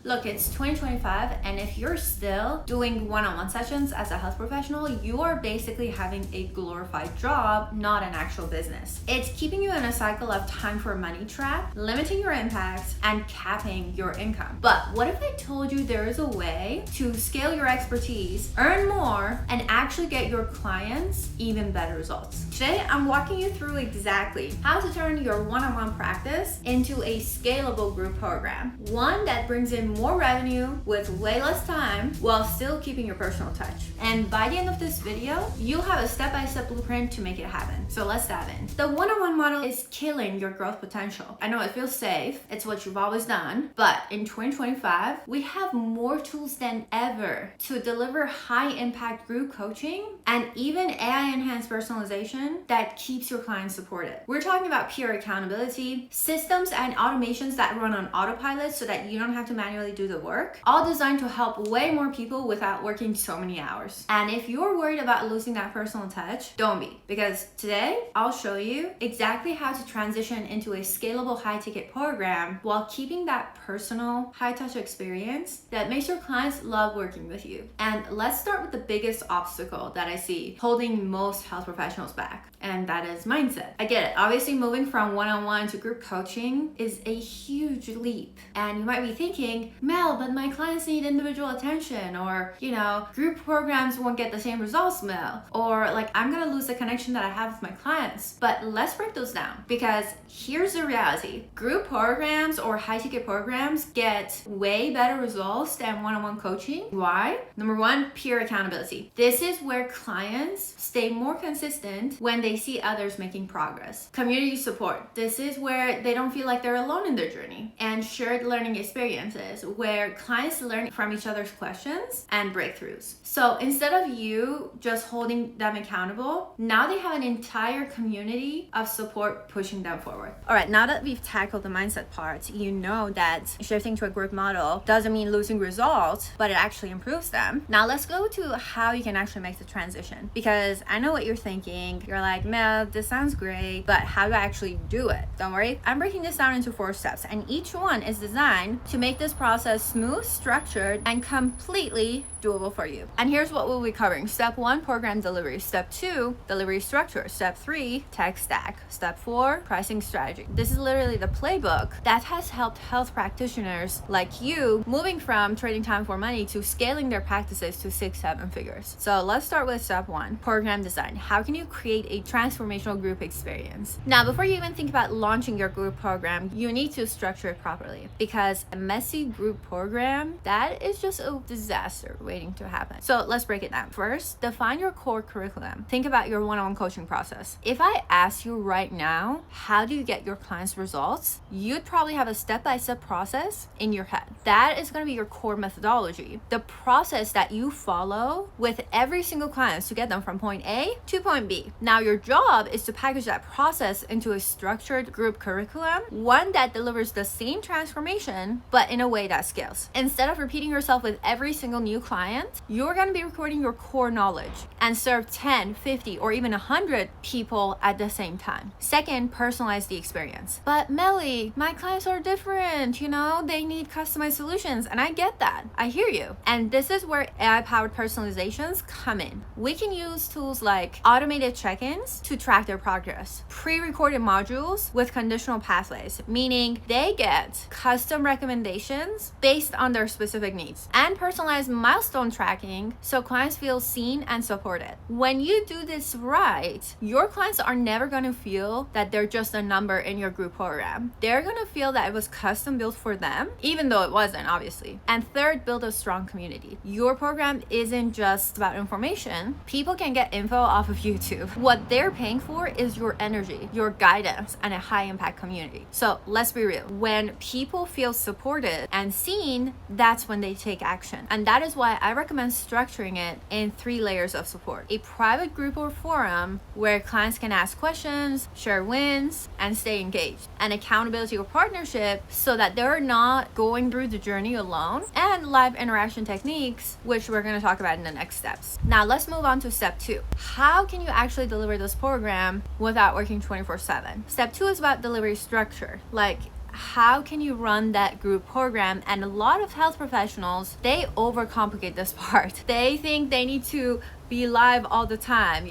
Look, it's 2025, and if you're still doing one-on-one sessions as a health professional, you are basically having a glorified job, not an actual business. It's keeping you in a cycle of time for money trap, limiting your impact, and capping your income. But what if I told you there is a way to scale your expertise, earn more, and actually get your clients even better results? Today, I'm walking you through exactly how to turn your one-on-one practice into a scalable group program, one that brings in more revenue with way less time while still keeping your personal touch. And by the end of this video, you'll have a step-by-step blueprint to make it happen. So let's dive in. The one-on-one model is killing your growth potential. I know it feels safe, it's what you've always done, but in 2025, we have more tools than ever to deliver high-impact group coaching and even AI-enhanced personalization that keeps your clients supported. We're talking about peer accountability, systems and automations that run on autopilot so that you don't have to manually do the work, all designed to help way more people without working so many hours. And if you're worried about losing that personal touch, don't be, because today I'll show you exactly how to transition into a scalable high-ticket program while keeping that personal high-touch experience that makes your clients love working with you. And let's start with the biggest obstacle that I see holding most health professionals back, and that is mindset. I get it. Obviously, moving from one-on-one to group coaching is a huge leap. And you might be thinking, Mel, but my clients need individual attention, or, group programs won't get the same results, Mel, or like, I'm gonna lose the connection that I have with my clients. But let's break those down, because here's the reality. Group programs or high-ticket programs get way better results than one-on-one coaching. Why? Number one, peer accountability. This is where clients stay more consistent when they see others making progress. Community support. This is where they don't feel like they're alone in their journey. And shared learning experiences, where clients learn from each other's questions and breakthroughs. So instead of you just holding them accountable, now they have an entire community of support pushing them forward. All right, now that we've tackled the mindset part, you know that shifting to a group model doesn't mean losing results, but it actually improves them. Now let's go to how you can actually make the transition, because I know what you're thinking. You're like, Mel, this sounds great, but how do I actually do it? Don't worry, I'm breaking this down into 4 steps, and each one is designed to make this process smooth, structured, and completely doable for you. And here's what we'll be covering. Step 1, program delivery. Step 2, delivery structure. Step 3, tech stack. Step 4, pricing strategy. This is literally the playbook that has helped health practitioners like you moving from trading time for money to scaling their practices to 6-7 figures. So let's start with step 1, program design. How can you create a transformational group experience? Now, before you even think about launching your group program, you need to structure it properly, because a messy group program, that is just a disaster waiting to happen. So let's break it down. First, define your core curriculum. Think about your one-on-one coaching process. If I ask you right now, how do you get your clients results? You'd probably have a step-by-step process in your head. That is going to be your core methodology. The process that you follow with every single client to get them from point A to point B. Now, your job is to package that process into a structured group curriculum, one that delivers the same transformation, but in a way that scales. Instead of repeating yourself with every single new client, you're going to be recording your core knowledge and serve 10, 50, or even 100 people at the same time. Second, personalize the experience. But Melly, my clients are different, they need customized solutions, and I get that. I hear you. And this is where AI-powered personalizations come in. We can use tools like automated check-ins to track their progress, pre-recorded modules with conditional pathways, meaning they get custom recommendations based on their specific needs, and personalized milestone tracking so clients feel seen and supported. When you do this right, your clients are never going to feel that they're just a number in your group program. They're going to feel that it was custom built for them, even though it wasn't, obviously. And third, build a strong community. Your program isn't just about information. People can get info off of YouTube. What they're paying for is your energy, your guidance, and a high impact community. So let's be real. When people feel supported and seen, that's when they take action. And that is why I recommend structuring it in 3 layers of support. A private group or forum where clients can ask questions, share wins, and stay engaged. An accountability or partnership so that they're not going through the journey alone. And live interaction techniques, which we're going to talk about in the next steps. Now let's move on to step 2. How can you actually deliver this program without working 24/7? Step 2 is about delivery structure. Like, how can you run that group program? And a lot of health professionals, they overcomplicate this part. They think they need to be live all the time,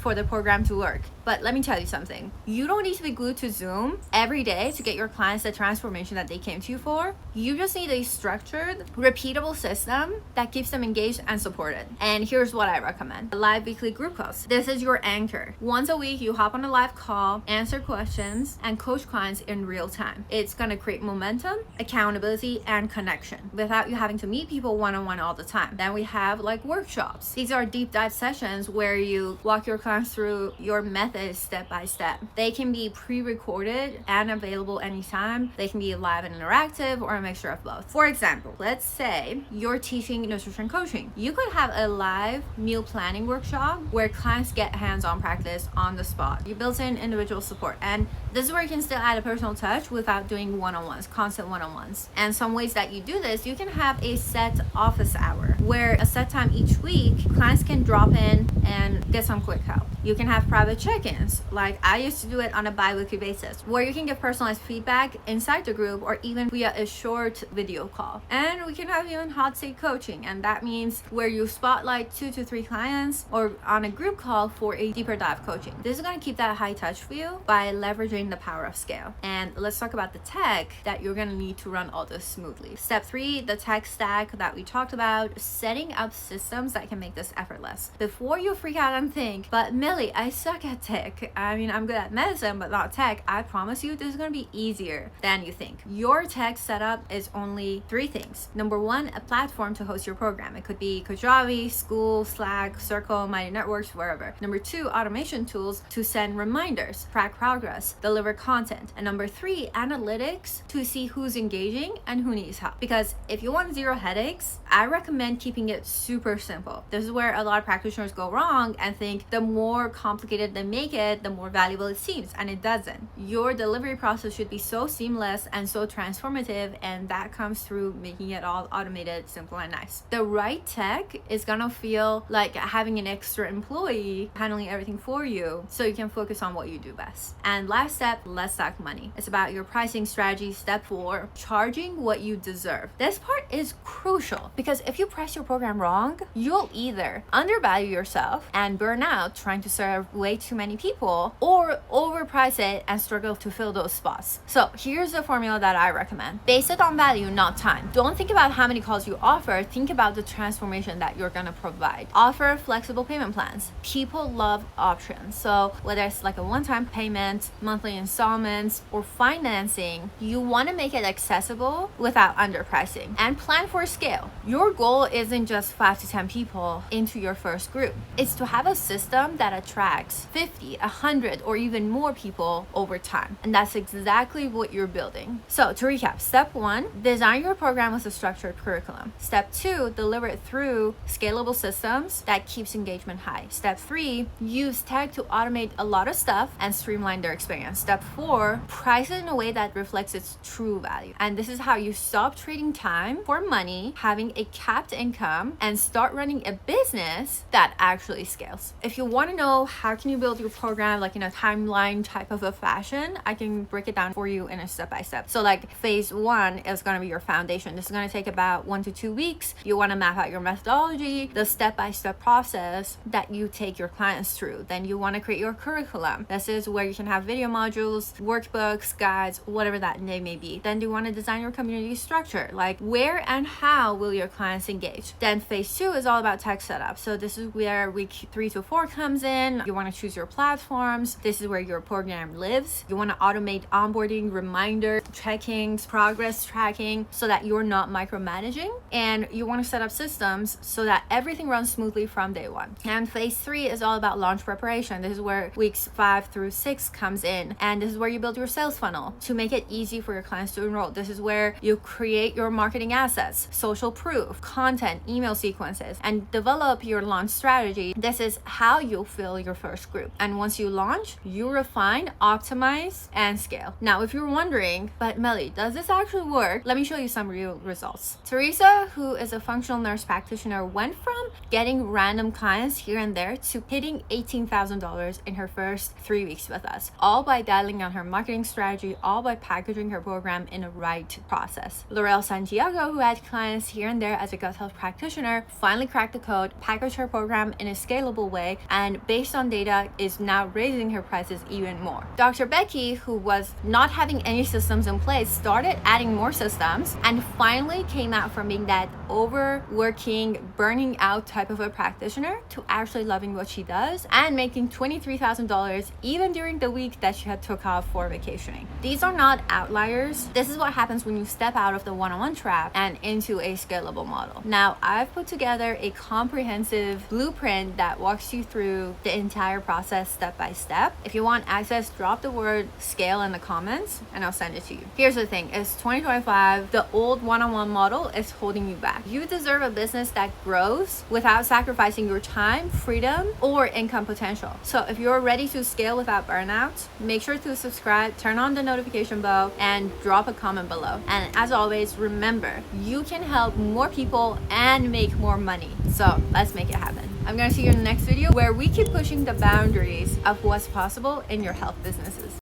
for the program to work. But let me tell you something. You don't need to be glued to Zoom every day to get your clients the transformation that they came to you for. You just need a structured, repeatable system that keeps them engaged and supported. And here's what I recommend. Live weekly group calls. This is your anchor. Once a week, you hop on a live call, answer questions, and coach clients in real time. It's gonna create momentum, accountability, and connection without you having to meet people one-on-one all the time. Then we have workshops. These are deep dive sessions where you walk your clients through your method step by step. They can be pre-recorded and available anytime. They can be live and interactive or a mixture of both. For example, let's say you're teaching nutrition coaching. You could have a live meal planning workshop where clients get hands-on practice on the spot. You built in individual support, and this is where you can still add a personal touch without doing one-on-ones, constant one-on-ones. And some ways that you do this, you can have a set office hour where a set time each week, clients can drop in and get some quick help. You can have private check-ins, like I used to do it on a bi-weekly basis, where you can give personalized feedback inside the group or even via a short video call. And we can have even hot seat coaching, and that means where you spotlight 2 to 3 clients or on a group call for a deeper dive coaching. This is going to keep that high touch for you by leveraging the power of scale. And let's talk about the tech that you're going to need to run all this smoothly. Step 3, the tech stack that we talked about, setting up systems that can make this effortless. Before you freak out and think, but Millie, I suck at tech. I mean, I'm good at medicine, but not tech. I promise you, this is going to be easier than you think. Your tech setup is only 3 things. Number 1, a platform to host your program. It could be Kajabi, School, Slack, Circle, Mighty Networks, wherever. Number 2, automation tools to send reminders, track progress, deliver content. And number 3, analytics to see who's engaging and who needs help. Because if you want 0 headaches, I recommend keeping it super simple. This is where a lot of practitioners go wrong and think the more complicated they make it, the more valuable it seems, and it doesn't. Your delivery process should be so seamless and so transformative, and that comes through making it all automated, simple, and nice. The right tech is gonna feel like having an extra employee handling everything for you so you can focus on what you do best. And last step, let's talk money. It's about your pricing strategy. Step 4, charging what you deserve. This part is crucial because if you price your program wrong, you'll either undervalue yourself and burn out trying to serve way too many people, or overprice it and struggle to fill those spots. So here's the formula that I recommend. Base it on value, not time. Don't think about how many calls you offer. Think about the transformation that you're gonna provide. Offer flexible payment plans. People love options. So whether it's like a one-time payment, monthly installments, or financing, you wanna make it accessible without underpricing, and plan for scale. Your goal isn't just 5 to 10 people into your first group. It's to have a system that attracts 50, 100, or even more people over time. And that's exactly what you're building. So to recap, step 1, design your program with a structured curriculum. Step 2, deliver it through scalable systems that keeps engagement high. Step 3, use tech to automate a lot of stuff and streamline their experience. Step 4, price it in a way that reflects its true value. And this is how you stop trading time for money, having a capped income, and start running a business that actually scales. If you want to know how can you build your program like in a timeline type of a fashion, I can break it down for you in a step-by-step. So like phase 1 is going to be your foundation. This is going to take about 1 to 2 weeks. You want to map out your methodology, the step-by-step process that you take your clients through. Then you want to create your curriculum. This is where you can have video modules, workbooks, guides, whatever that they may be. Then you want to design your community structure, like where and how will your clients engage. Then phase 2 is all about tech setup. So this is where week 3 to 4 comes in. You want to choose your platforms. This is where your program lives. You want to automate onboarding, reminder, checkings, progress tracking, so that you're not micromanaging. And you want to set up systems so that everything runs smoothly from day 1. And phase 3 is all about launch preparation. This is where weeks 5 through 6 comes in. And this is where you build your sales funnel to make it easy for your clients to enroll. This is where you create your marketing assets, social proof, content, email sequences, and develop your your launch strategy, this is how you'll fill your first group. And once you launch, you refine, optimize, and scale. Now, if you're wondering, but Melly, does this actually work? Let me show you some real results. Teresa, who is a functional nurse practitioner, went from getting random clients here and there to hitting $18,000 in her first 3 weeks with us, all by dialing on her marketing strategy, all by packaging her program in a right process. Laurel Santiago, who had clients here and there as a gut health practitioner, finally cracked the code, packaged her program in a scalable way, and based on data is now raising her prices even more. Dr. Becky, who was not having any systems in place, started adding more systems and finally came out from being that overworking, burning out type of a practitioner to actually loving what she does and making $23,000 even during the week that she had took off for vacationing. These are not outliers. This is what happens when you step out of the one-on-one trap and into a scalable model. Now, I've put together a comprehensive blueprint that walks you through the entire process step by step. If you want access, drop the word scale in the comments and I'll send it to you. Here's the thing, it's 2025. The old one-on-one model is holding you back. You deserve a business that grows without sacrificing your time, freedom, or income potential. So if you're ready to scale without burnout, make sure to subscribe, turn on the notification bell, and drop a comment below. And as always, remember, you can help more people and make more money. So let's make it happen. I'm gonna see you in the next video where we keep pushing the boundaries of what's possible in your health businesses.